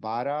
12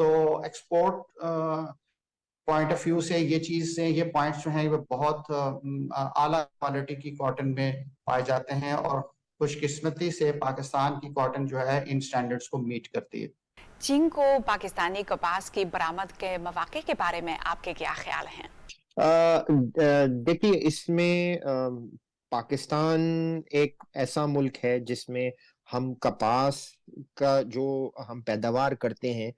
تو export point of view سے یہ چیز سے یہ پوائنٹس جو ہیں وہ بہت اعلیٰ کوالٹی کی کاٹن میں پائے جاتے ہیں، اور خوش قسمتی سے پاکستان کی کاٹن جو ہے ان سٹینڈرڈز کو میٹ کرتی ہے۔ چین کو پاکستانی کپاس کی برآمد کے مواقع کے بارے میں آپ کے کیا خیال ہیں؟ دیکھیے، اس میں پاکستان ایک ایسا ملک ہے جس میں ہم کپاس کا جو ہم پیداوار کرتے ہیں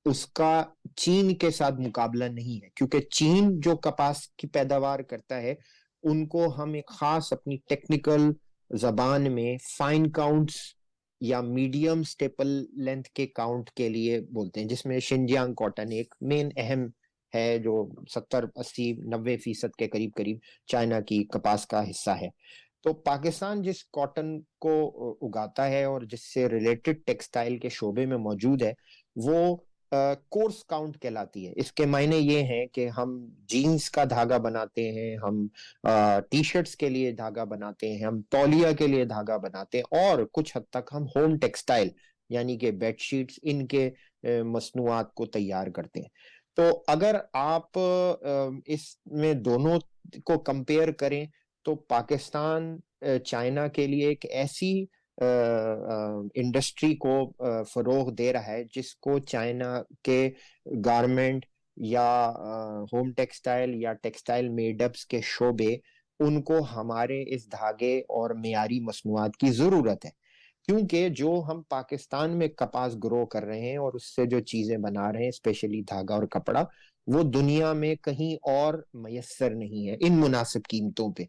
اس کا چین کے ساتھ مقابلہ نہیں ہے، کیونکہ چین جو کپاس کی پیداوار کرتا ہے ان کو ہم ایک خاص اپنی ٹیکنیکل زبان میں فائن کاؤنٹس یا میڈیم سٹیپل لینتھ کے کاؤنٹ کے لیے بولتے ہیں، جس میں شنجیانگ کاٹن ایک مین اہم ہے جو 70-80-90% کے قریب چائنا کی کپاس کا حصہ ہے۔ تو پاکستان جس کاٹن کو اگاتا ہے اور جس سے ریلیٹڈ ٹیکسٹائل کے شعبے میں موجود ہے وہ کورس کاؤنٹ کہلاتی ہے۔ اس کے معنی یہ ہیں کہ ہم جینز کا دھاگا بناتے ہیں، ہم ٹی شرٹس کے لیے دھاگا بناتے ہیں، ہم تولیہ کے لیے دھاگا بناتے ہیں، اور کچھ حد تک ہم ہوم ٹیکسٹائل یعنی کہ بیڈ شیٹس ان کے مصنوعات کو تیار کرتے ہیں۔ تو اگر آپ اس میں دونوں کو کمپیئر کریں تو پاکستان چائنا کے لیے ایک ایسی انڈسٹری کو فروغ دے رہا ہے جس کو چائنا کے گارمنٹ یا ہوم ٹیکسٹائل یا ٹیکسٹائل میڈ اپس کے شعبے، ان کو ہمارے اس دھاگے اور معیاری مصنوعات کی ضرورت ہے، کیونکہ جو ہم پاکستان میں کپاس گرو کر رہے ہیں اور اس سے جو چیزیں بنا رہے ہیں اسپیشلی دھاگا اور کپڑا، وہ دنیا میں کہیں اور میسر نہیں ہے ان مناسب قیمتوں پہ۔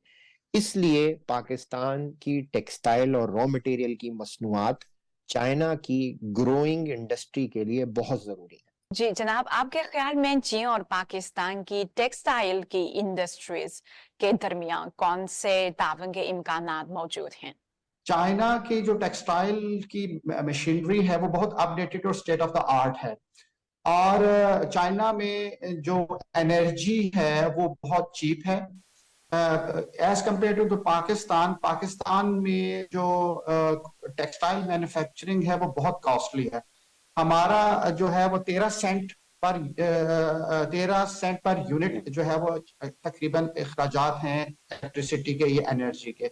اس لیے پاکستان کی ٹیکسٹائل اور را مٹیریل کی مصنوعات چائنا کی گروئنگ انڈسٹری کے لیے بہت ضروری ہے۔ جی جناب، آپ کے خیال میں چین اور پاکستان کی ٹیکسٹائل کی انڈسٹریز کے درمیان کون سے تعاون کے امکانات موجود ہیں؟ چائنا کی جو ٹیکسٹائل کی مشینری ہے وہ بہت اپ ڈیٹڈ اور اسٹیٹ آف دا آرٹ ہے، اور چائنا میں جو انرجی ہے وہ بہت چیپ ہے ایز کمپیئر ٹو پاکستان میں جو ٹیکسٹائل مینوفیکچرنگ ہے وہ بہت کاسٹلی ہے۔ ہمارا جو ہے وہ 13 سینٹ پر یونٹ جو ہے وہ تقریباً اخراجات ہیں الیکٹریسٹی کے، یہ انرجی کے۔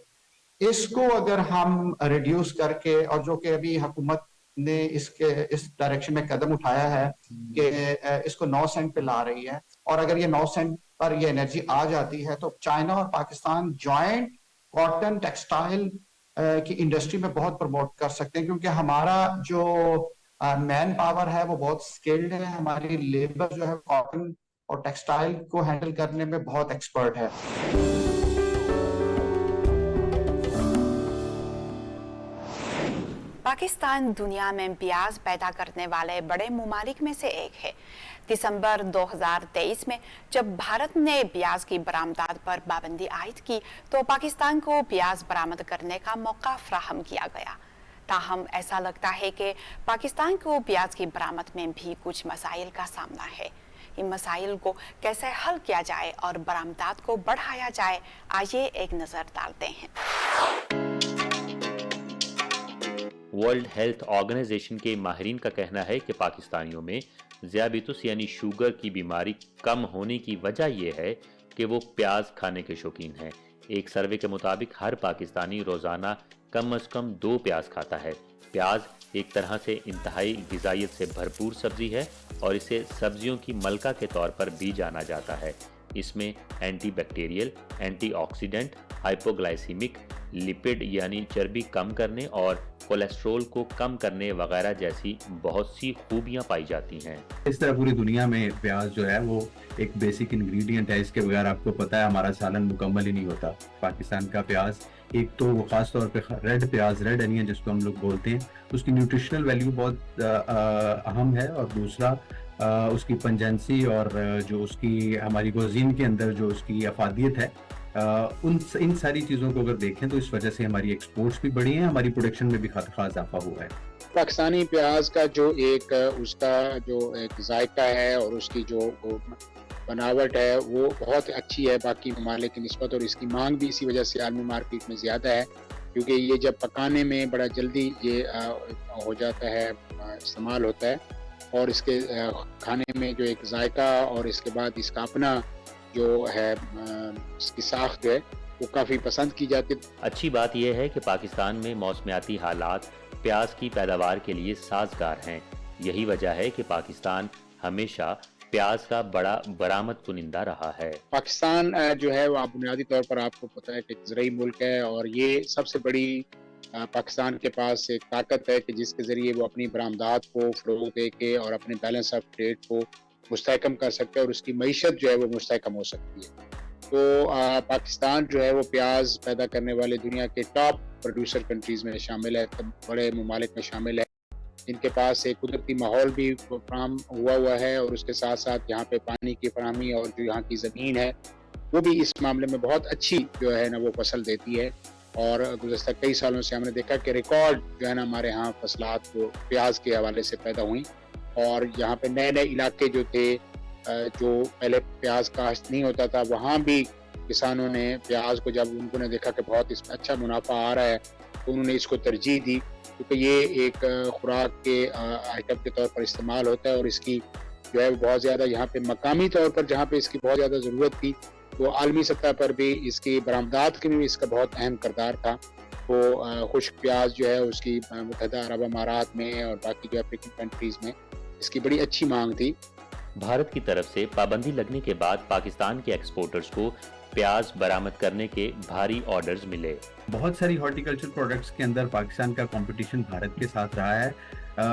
اس کو اگر ہم ریڈیوس کر کے، اور جو کہ ابھی حکومت نے اس ڈائریکشن میں قدم اٹھایا ہے کہ اس کو 9 سینٹ پہ لا رہی ہے، اور اگر یہ 9 سینٹ پر یہ انرجی آ جاتی ہے تو چائنا اور پاکستان جوائنٹ کاٹن ٹیکسٹائل کی انڈسٹری میں بہت پروموٹ کر سکتے ہیں، کیونکہ ہمارا جو مین پاور ہے وہ بہت سکلڈ ہے، ہماری لیبر جو ہے کاٹن اور ٹیکسٹائل کو ہینڈل کرنے میں بہت ایکسپرٹ ہے۔ پاکستان دنیا میں پیاز پیدا کرنے والے بڑے ممالک میں سے ایک ہے۔ دسمبر 2023 میں جب بھارت نے پیاز کی برآمدات پر پابندی عائد کی تو پاکستان کو پیاز برآمد کرنے کا موقع فراہم کیا گیا۔ تاہم ایسا لگتا ہے کہ پاکستان کو پیاز کی برآمد میں بھی کچھ مسائل کا سامنا ہے۔ ان مسائل کو کیسے حل کیا جائے اور برآمدات کو بڑھایا جائے، آئیے ایک نظر ڈالتے ہیں۔ ورلڈ ہیلتھ آرگنائزیشن کے ماہرین کا کہنا ہے کہ پاکستانیوں میں ذیابیطس یعنی شوگر کی بیماری کم ہونے کی وجہ یہ ہے کہ وہ پیاز کھانے کے شوقین ہیں۔ ایک سروے کے مطابق ہر پاکستانی روزانہ کم از کم 2 پیاز کھاتا ہے۔ پیاز ایک طرح سے انتہائی غذائیت سے بھرپور سبزی ہے اور اسے سبزیوں کی ملکہ کے طور پر بھی جانا جاتا ہے۔ اس میں antibacterial, antioxidant, hypoglycemic, lipid یعنی چربی کم کرنے اور کولیسٹرول کو کم کرنے وغیرہ جیسی بہت سی خوبیاں پائی جاتی ہیں۔ اس طرح پوری دنیا میں پیاز جو ہے وہ ایک بیسک انگریڈینٹ ہے، اس کے بغیر آپ کو پتہ ہے ہمارا سالن مکمل ہی نہیں ہوتا۔ پاکستان کا پیاز، ایک تو وہ خاص طور پہ ریڈ پیاز، ریڈ انین جس کو ہم لوگ بولتے ہیں، اس کی نیوٹریشنل ویلیو بہت اہم ہے، اور دوسرا اس کی پنجنسی اور جو اس کی ہماری کوزین کے اندر جو اس کی افادیت ہے، ان ساری چیزوں کو اگر دیکھیں تو اس وجہ سے ہماری ایکسپورٹس بھی بڑھی ہیں، ہماری پروڈکشن میں بھی خاص اضافہ ہوا ہے۔ پاکستانی پیاز کا جو اس کا جو ایک ذائقہ ہے اور اس کی جو بناوٹ ہے وہ بہت اچھی ہے باقی ممالک کی نسبت، اور اس کی مانگ بھی اسی وجہ سے عالمی مارکیٹ میں زیادہ ہے، کیونکہ یہ جب پکانے میں بڑا جلدی یہ ہو جاتا ہے، استعمال ہوتا ہے، اور اس کے کھانے میں جو ایک ذائقہ اور اس کے بعد اس کا اپنا جو ہے اس کی ساخت ہے وہ کافی پسند کی جاتی ہے۔ اچھی بات یہ ہے کہ پاکستان میں موسمیاتی حالات پیاز کی پیداوار کے لیے سازگار ہیں۔ یہی وجہ ہے کہ پاکستان ہمیشہ پیاز کا بڑا برآمد کنندہ رہا ہے۔ پاکستان جو ہے وہ بنیادی طور پر آپ کو پتہ ہے کہ ایک زرعی ملک ہے، اور یہ سب سے بڑی پاکستان کے پاس ایک طاقت ہے کہ جس کے ذریعے وہ اپنی برآمدات کو فروغ دے کے اور اپنے بیلنس آف ٹریڈ کو مستحکم کر سکتے ہیں، اور اس کی معیشت جو ہے وہ مستحکم ہو سکتی ہے۔ تو پاکستان جو ہے وہ پیاز پیدا کرنے والے دنیا کے ٹاپ پروڈیوسر کنٹریز میں شامل ہے، بڑے ممالک میں شامل ہے، جن کے پاس ایک قدرتی ماحول بھی فراہم ہوا ہے، اور اس کے ساتھ ساتھ یہاں پہ پانی کی فراہمی اور جو یہاں کی زمین ہے وہ بھی اس معاملے میں بہت اچھی جو ہے نا وہ فصل دیتی ہے۔ اور گزشتہ کئی سالوں سے ہم نے دیکھا کہ ریکارڈ جو ہے نا ہمارے ہاں فصلات کو پیاز کے حوالے سے پیدا ہوئیں، اور یہاں پہ نئے نئے علاقے جو تھے جو پہلے پیاز کاشت نہیں ہوتا تھا، وہاں بھی کسانوں نے پیاز کو جب ان کو نے دیکھا کہ بہت اس میں اچھا منافع آ رہا ہے تو انہوں نے اس کو ترجیح دی، کیونکہ یہ ایک خوراک کے آئٹم کے طور پر استعمال ہوتا ہے، اور اس کی جو ہے بہت زیادہ یہاں پہ مقامی طور پر جہاں پہ اس کی بہت زیادہ ضرورت تھی، تو عالمی سطح پر بھی اس کی برآمدات کے میں بھی اس کا بہت اہم کردار تھا۔ وہ خشک پیاز جو ہے اس کی متحدہ عرب امارات میں اور باقی جو افریقن کنٹریز میں اس کی بڑی اچھی مانگ تھی۔ بھارت کی طرف سے پابندی لگنے کے بعد پاکستان کے ایکسپورٹرز کو پیاز برآمد کرنے کے بھاری آرڈرز ملے۔ بہت ساری ہارٹیکلچر پروڈکٹس کے اندر پاکستان کا کمپٹیشن بھارت کے ساتھ رہا ہے۔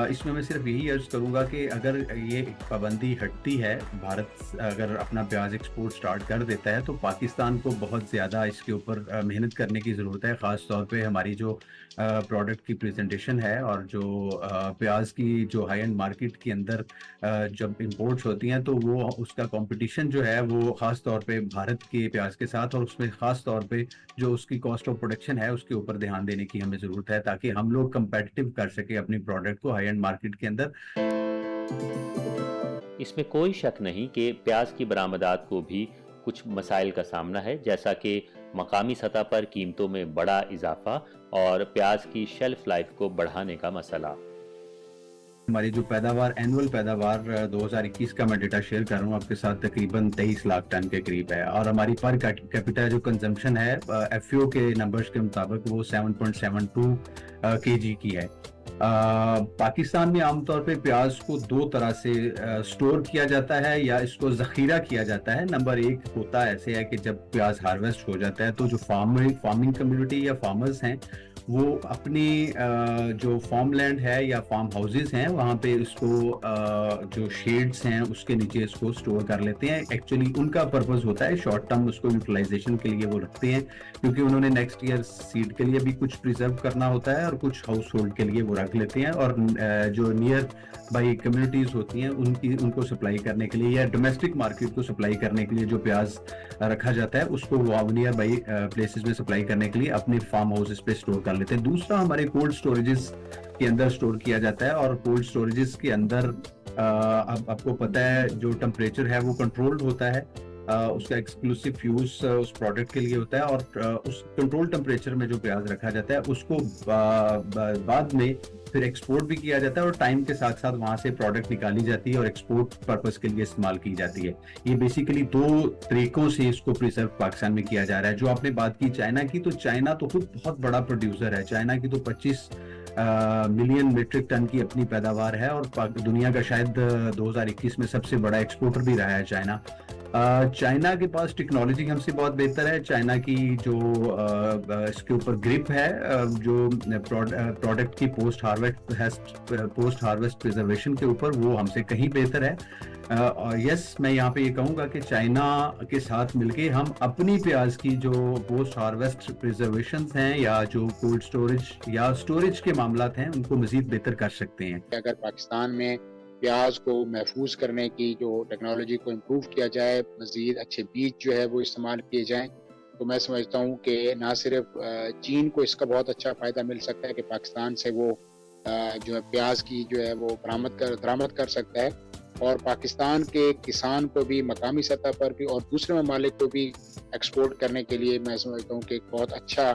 اس میں صرف یہی عرض کروں گا کہ اگر یہ پابندی ہٹتی ہے، بھارت اگر اپنا پیاز ایکسپورٹ سٹارٹ کر دیتا ہے، تو پاکستان کو بہت زیادہ اس کے اوپر محنت کرنے کی ضرورت ہے، خاص طور پہ ہماری جو پروڈکٹ کی پریزنٹیشن ہے، اور جو پیاز کی جو ہائی اینڈ مارکیٹ کے اندر جب امپورٹس ہوتی ہیں تو وہ اس کا کمپٹیشن جو ہے وہ خاص طور پہ بھارت کے پیاز کے ساتھ، اور اس میں خاص طور پہ جو اس کی کاسٹ آف پروڈکشن ہے اس کے اوپر دھیان دینے کی ہمیں ضرورت ہے، تاکہ ہم لوگ کمپیٹیٹیو کر سکیں اپنی پروڈکٹ کو ہائی اینڈ مارکیٹ کے اندر۔ اس میں کوئی شک نہیں کہ پیاز کی برآمدات کو بھی کچھ مسائل کا سامنا ہے، جیسا کہ مقامی سطح پر قیمتوں میں بڑا اضافہ اور پیاز کی شیلف لائف کو بڑھانے کا مسئلہ۔ ہماری جو پیداوار اینول پیداوار 2021 کا میں ڈیٹا شیئر کر رہا ہوں آپ کے ساتھ، تقریباً 23 لاکھ ٹن کے قریب ہے، اور ہماری پر کیپیٹا جو کنزمپشن ہے ایف او کے نمبرز کے مطابق وہ 7.72 کے جی کی ہے۔ پاکستان میں عام طور پہ پیاز کو دو طرح سے سٹور کیا جاتا ہے یا اس کو ذخیرہ کیا جاتا ہے۔ نمبر ایک ہوتا ایسے ہے کہ جب پیاز ہارویسٹ ہو جاتا ہے تو جو فارمنگ کمیونٹی یا فارمرز ہیں وہ اپنی جو فارم لینڈ ہے یا فارم ہاؤسز ہیں وہاں پہ اس کو جو شیڈز ہیں اس کے نیچے اس کو سٹور کر لیتے ہیں۔ ایکچولی ان کا پرپز ہوتا ہے شارٹ ٹرم اس کو یوٹیلائزیشن کے لیے وہ رکھتے ہیں، کیونکہ انہوں نے نیکسٹ ایئر سیڈ کے لیے بھی کچھ پریزرو کرنا ہوتا ہے اور کچھ ہاؤس ہولڈ کے لیے وہ رکھ لیتے ہیں، اور جو نیئر بائی کمیونٹیز ہوتی ہیں ان کو سپلائی کرنے کے لیے یا ڈومیسٹک مارکیٹ کو سپلائی کرنے کے لیے جو پیاز رکھا جاتا ہے اس کو وہ نیئر بائی پلیسز میں سپلائی کرنے کے لیے اپنے فارم ہاؤسز پہ سٹور کر لیتے ہیں۔ دوسرا ہمارے کولڈ سٹوریجز کے اندر سٹور کیا جاتا ہے، اور کولڈ سٹوریجز کے اندر اب آپ کو پتہ ہے جو ٹمپریچر ہے وہ کنٹرولڈ ہوتا ہے، اس کا ایکسکلوسیو یوز اس پروڈکٹ کے لیے ہوتا ہے، اور اس کنٹرول ٹمپریچر میں جو پیاز رکھا جاتا ہے اس کو بعد میں پھر ایکسپورٹ بھی کیا جاتا ہے، اور ٹائم کے ساتھ ساتھ وہاں سے پروڈکٹ نکالی جاتی ہے اور ایکسپورٹ پرپز کے لیے استعمال کی جاتی ہے۔ یہ بیسیکلی دو طریقوں سے اس کو پریزرو پاکستان میں کیا جا رہا ہے۔ جو آپ نے بات کی چائنا کی، تو چائنا تو خود بہت بڑا پروڈیوسر ہے، چائنا کی تو 25 ملین میٹرک ٹن کی اپنی پیداوار ہے، اور دنیا کا شاید 2021 میں سب سے بڑا ایکسپورٹر بھی رہا ہے چائنا۔ چائنا کے پاس ٹیکنالوجی ہم سے بہت بہتر ہے، چائنا کی جو اس کے اوپر گرپ ہے جو پروڈکٹ کی پوسٹ ہارویسٹ پریزرویشن کے اوپر، وہ ہم سے کہیں بہتر ہے۔ یس، میں یہاں پہ یہ کہوں گا کہ چائنا کے ساتھ مل کے ہم اپنی پیاز کی جو پوسٹ ہارویسٹ پریزرویشنز ہیں یا جو کولڈ سٹوریج یا سٹوریج کے معاملات ہیں ان کو مزید بہتر کر سکتے ہیں۔ اگر پاکستان میں پیاز کو محفوظ کرنے کی جو ٹیکنالوجی کو امپروو کیا جائے، مزید اچھے بیج جو ہے وہ استعمال کیے جائیں، تو میں سمجھتا ہوں کہ نہ صرف چین کو اس کا بہت اچھا فائدہ مل سکتا ہے کہ پاکستان سے وہ جو ہے پیاز کی جو ہے وہ درآمد کر سکتا ہے، اور پاکستان کے کسان کو بھی مقامی سطح پر بھی اور دوسرے ممالک کو بھی ایکسپورٹ کرنے کے لیے میں سمجھتا ہوں کہ ایک بہت اچھا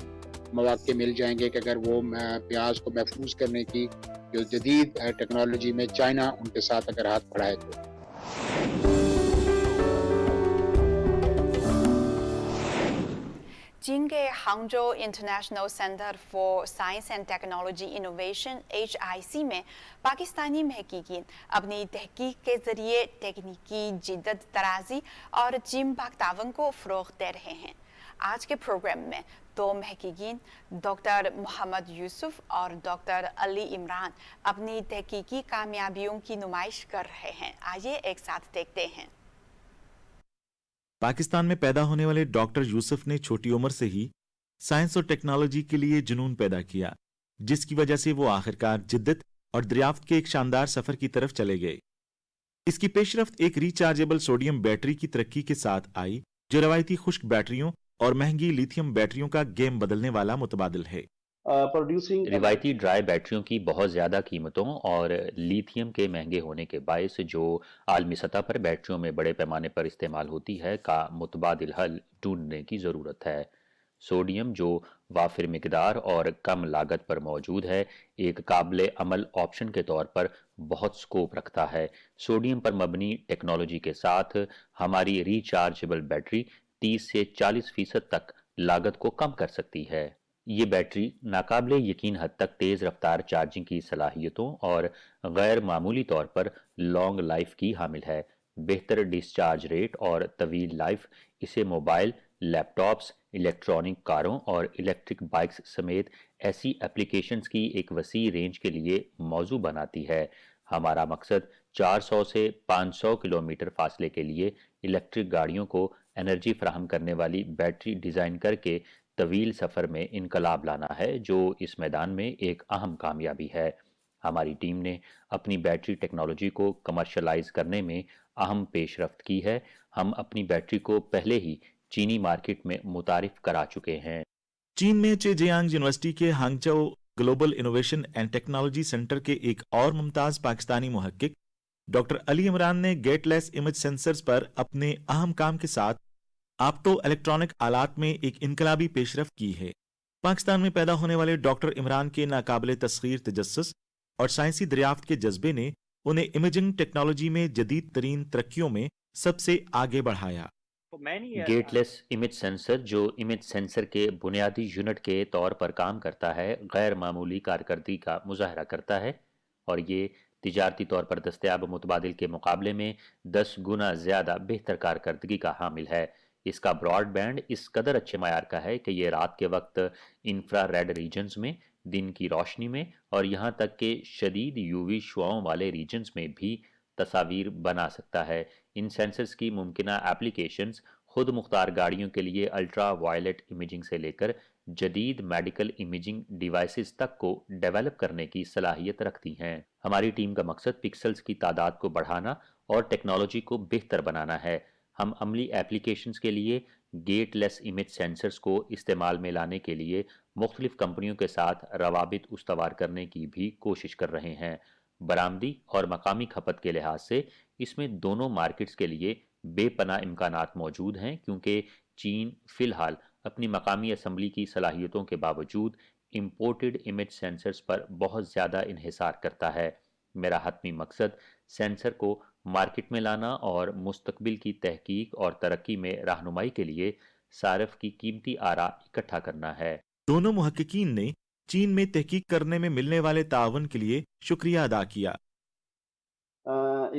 مواقع مل جائیں گے کہ اگر وہ پیاز کو محفوظ کرنے کی جو جدید ٹیکنالوجی میں چائنا ان کے ساتھ اگر ہاتھ بڑھائے تو۔ چین کے Hangzhou international center for science and technology innovation HIC میں پاکستانی محققین اپنی تحقیق کے ذریعے تکنیکی جدت طرازی اور چین پاک تعاون کو فروغ دے رہے ہیں۔ آج کے پروگرام میں دو محققین ڈاکٹر محمد یوسف اور ڈاکٹر علی عمران اپنی تحقیقی کامیابیوں کی نمائش کر رہے ہیں۔ آئیے ایک ساتھ دیکھتے ہیں۔ پاکستان میں پیدا ہونے والے ڈاکٹر یوسف نے چھوٹی عمر سے ہی سائنس اور ٹیکنالوجی کے لیے جنون پیدا کیا، جس کی وجہ سے وہ آخرکار جدت اور دریافت کے ایک شاندار سفر کی طرف چلے گئے۔ اس کی پیش رفت ایک ریچارجیبل سوڈیم بیٹری کی ترقی کے ساتھ آئی، جو روایتی خشک بیٹریوں اور مہنگی لیتھیم بیٹریوں کا گیم بدلنے والا متبادل ہے۔ روایتی ڈرائی بیٹریوں کی بہت زیادہ قیمتوں اور لیتھیم کے مہنگے ہونے کے باعث جو عالمی سطح پر بیٹریوں میں بڑے پیمانے پر استعمال ہوتی ہے کا متبادل حل ڈھونڈنے کی ضرورت ہے۔ سوڈیم جو وافر مقدار اور کم لاگت پر موجود ہے، ایک قابل عمل آپشن کے طور پر بہت سکوپ رکھتا ہے۔ سوڈیم پر مبنی ٹیکنالوجی کے ساتھ ہماری ریچارجیبل بیٹری 30 سے 40% تک لاگت کو کم کر سکتی ہے۔ یہ بیٹری ناقابل یقین حد تک تیز رفتار چارجنگ کی صلاحیتوں اور غیر معمولی طور پر لانگ لائف کی حامل ہے۔ بہتر ڈسچارج ریٹ اور طویل لائف اسے موبائل، لیپ ٹاپس، الیکٹرانک کاروں اور الیکٹرک بائکس سمیت ایسی ایپلیکیشنز کی ایک وسیع رینج کے لیے موزوں بناتی ہے۔ ہمارا مقصد 400 سے 500 کلومیٹر فاصلے کے لیے الیکٹرک گاڑیوں کو انرجی فراہم کرنے والی بیٹری ڈیزائن کر کے طویل سفر میں انقلاب لانا ہے، جو اس میدان میں ایک اہم کامیابی ہے۔ ہماری ٹیم نے اپنی بیٹری ٹیکنالوجی کو کمرشلائز کرنے میں اہم پیش رفت کی ہے۔ ہم اپنی بیٹری کو پہلے ہی چینی مارکیٹ میں متعارف کرا چکے ہیں۔ چین میں چیجیانگ یونیورسٹی کے Hangzhou global innovation and technology center کے ایک اور ممتاز پاکستانی محقق ڈاکٹر علی عمران نے گیٹ لیس امیج سینسرز پر اپنے اہم کام کے ساتھ آپٹو الیکٹرانک آلات میں ایک انقلابی پیش رفت کی ہے۔ پاکستان میں پیدا ہونے والے ڈاکٹر عمران کے ناقابل تسخیر تجسس اور سائنسی دریافت کے جذبے نے انہیں امیجنگ ٹیکنالوجی میں جدید ترین ترقیوں میں سب سے آگے بڑھایا۔ گیٹ لیس امیج سینسر، جو امیج سینسر کے بنیادی یونٹ کے طور پر کام کرتا ہے، غیر معمولی کارکردگی کا مظاہرہ کرتا ہے، اور یہ تجارتی طور پر دستیاب متبادل کے مقابلے میں 10 گنا زیادہ بہتر کارکردگی کا حامل ہے۔ اس کا براڈ بینڈ اس قدر اچھے معیار کا ہے کہ یہ رات کے وقت انفرا ریڈ ریجنز میں، دن کی روشنی میں اور یہاں تک کہ شدید یووی شعاؤں والے ریجنز میں بھی تصاویر بنا سکتا ہے۔ ان سینسرز کی ممکنہ ایپلیکیشنز خود مختار گاڑیوں کے لیے الٹرا وائلٹ امیجنگ سے لے کر جدید میڈیکل امیجنگ ڈیوائسز تک کو ڈیولپ کرنے کی صلاحیت رکھتی ہیں۔ ہماری ٹیم کا مقصد پکسلز کی تعداد کو بڑھانا اور ٹیکنالوجی کو بہتر بنانا ہے۔ ہم عملی ایپلیکیشنز کے لیے گیٹ لیس امیج سینسرز کو استعمال میں لانے کے لیے مختلف کمپنیوں کے ساتھ روابط استوار کرنے کی بھی کوشش کر رہے ہیں۔ برآمدی اور مقامی کھپت کے لحاظ سے اس میں دونوں مارکیٹس کے لیے بے پناہ امکانات موجود ہیں، کیونکہ چین فی الحال اپنی مقامی اسمبلی کی صلاحیتوں کے باوجود امپورٹڈ امیج سینسرز پر بہت زیادہ انحصار کرتا ہے۔ میرا حتمی مقصد سینسر کو مارکیٹ میں لانا اور مستقبل کی تحقیق اور ترقی میں رہنمائی کے لیے صارف کی قیمتی آراء اکٹھا کرنا ہے۔ دونوں محققین نے چین میں تحقیق کرنے میں ملنے والے تعاون کے لیے شکریہ ادا کیا۔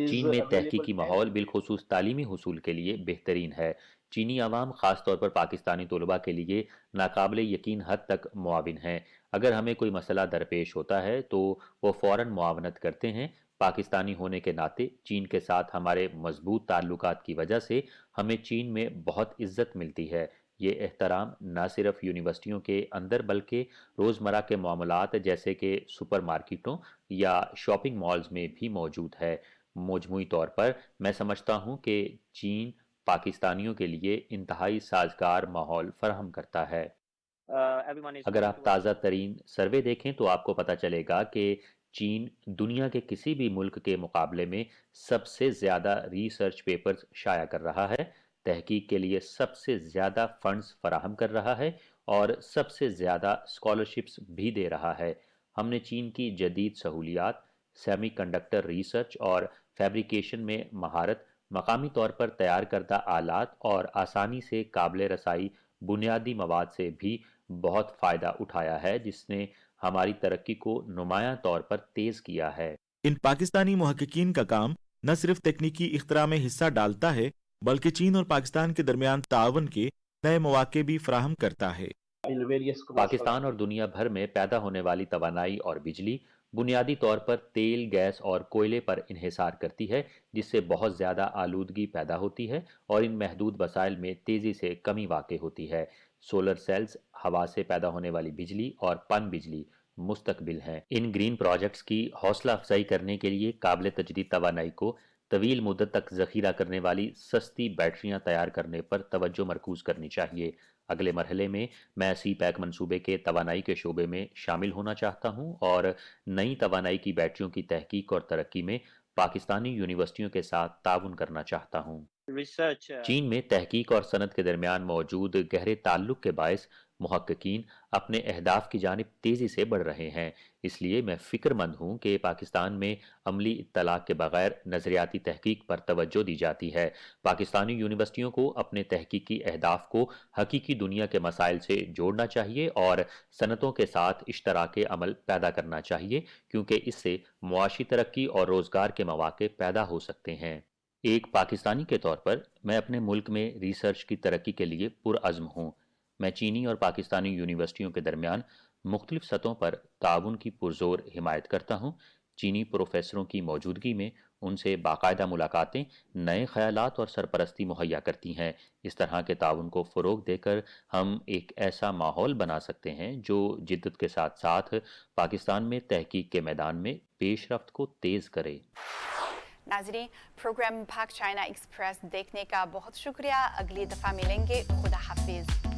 چین میں تحقیقی ماحول بالخصوص تعلیمی حصول کے لیے بہترین ہے۔ چینی عوام خاص طور پر پاکستانی طلباء کے لیے ناقابل یقین حد تک معاون ہیں۔ اگر ہمیں کوئی مسئلہ درپیش ہوتا ہے تو وہ فوراً معاونت کرتے ہیں۔ پاکستانی ہونے کے ناطے چین کے ساتھ ہمارے مضبوط تعلقات کی وجہ سے ہمیں چین میں بہت عزت ملتی ہے۔ یہ احترام نہ صرف یونیورسٹیوں کے اندر بلکہ روزمرہ کے معاملات جیسے کہ سپر مارکیٹوں یا شاپنگ مالز میں بھی موجود ہے۔ مجموعی طور پر میں سمجھتا ہوں کہ چین پاکستانیوں کے لیے انتہائی سازگار ماحول فراہم کرتا ہے۔ اگر آپ تازہ ترین سروے دیکھیں تو آپ کو پتہ چلے گا کہ چین دنیا کے کسی بھی ملک کے مقابلے میں سب سے زیادہ ریسرچ پیپرز شائع کر رہا ہے، تحقیق کے لیے سب سے زیادہ فنڈز فراہم کر رہا ہے اور سب سے زیادہ اسکالرشپس بھی دے رہا ہے۔ ہم نے چین کی جدید سہولیات، سیمی کنڈکٹر ریسرچ اور فیبریکیشن میں مہارت، مقامی طور پر تیار کردہ آلات اور آسانی سے قابل رسائی بنیادی مواد سے بھی بہت فائدہ اٹھایا ہے، جس نے ہماری ترقی کو نمایاں طور پر تیز کیا ہے۔ ان پاکستانی محققین کا کام نہ صرف تکنیکی اختراع میں حصہ ڈالتا ہے بلکہ چین اور پاکستان کے درمیان تعاون کے نئے مواقع بھی فراہم کرتا ہے۔ پاکستان اور دنیا بھر میں پیدا ہونے والی توانائی اور بجلی بنیادی طور پر تیل، گیس اور کوئلے پر انحصار کرتی ہے، جس سے بہت زیادہ آلودگی پیدا ہوتی ہے اور ان محدود وسائل میں تیزی سے کمی واقع ہوتی ہے۔ سولر سیلز، ہوا سے پیدا ہونے والی بجلی اور پن بجلی مستقبل ہیں۔ ان گرین پروجیکٹس کی حوصلہ افزائی کرنے کے لیے قابل تجدید توانائی کو طویل مدت تک ذخیرہ کرنے والی سستی بیٹریاں تیار کرنے پر توجہ مرکوز کرنی چاہیے۔ اگلے مرحلے میں میں سی پیک منصوبے کے توانائی کے شعبے میں شامل ہونا چاہتا ہوں اور نئی توانائی کی بیٹریوں کی تحقیق اور ترقی میں پاکستانی یونیورسٹیوں کے ساتھ تعاون کرنا چاہتا ہوں۔ چین میں تحقیق اور صنعت کے درمیان موجود گہرے تعلق کے باعث محققین اپنے اہداف کی جانب تیزی سے بڑھ رہے ہیں۔ اس لیے میں فکر مند ہوں کہ پاکستان میں عملی اطلاع کے بغیر نظریاتی تحقیق پر توجہ دی جاتی ہے۔ پاکستانی یونیورسٹیوں کو اپنے تحقیقی اہداف کو حقیقی دنیا کے مسائل سے جوڑنا چاہیے اور صنعتوں کے ساتھ اشتراک عمل پیدا کرنا چاہیے، کیونکہ اس سے معاشی ترقی اور روزگار کے مواقع پیدا ہو سکتے ہیں۔ ایک پاکستانی کے طور پر میں اپنے ملک میں ریسرچ کی ترقی کے لیے پرعزم ہوں۔ میں چینی اور پاکستانی یونیورسٹیوں کے درمیان مختلف سطحوں پر تعاون کی پرزور حمایت کرتا ہوں۔ چینی پروفیسروں کی موجودگی میں ان سے باقاعدہ ملاقاتیں نئے خیالات اور سرپرستی مہیا کرتی ہیں۔ اس طرح کے تعاون کو فروغ دے کر ہم ایک ایسا ماحول بنا سکتے ہیں جو جدت کے ساتھ ساتھ پاکستان میں تحقیق کے میدان میں پیش رفت کو تیز کرے۔ ناظرین، پروگرام پاک چائنا ایکسپریس دیکھنے کا بہت شکریہ۔ اگلی دفعہ ملیں گے۔ خدا حافظ۔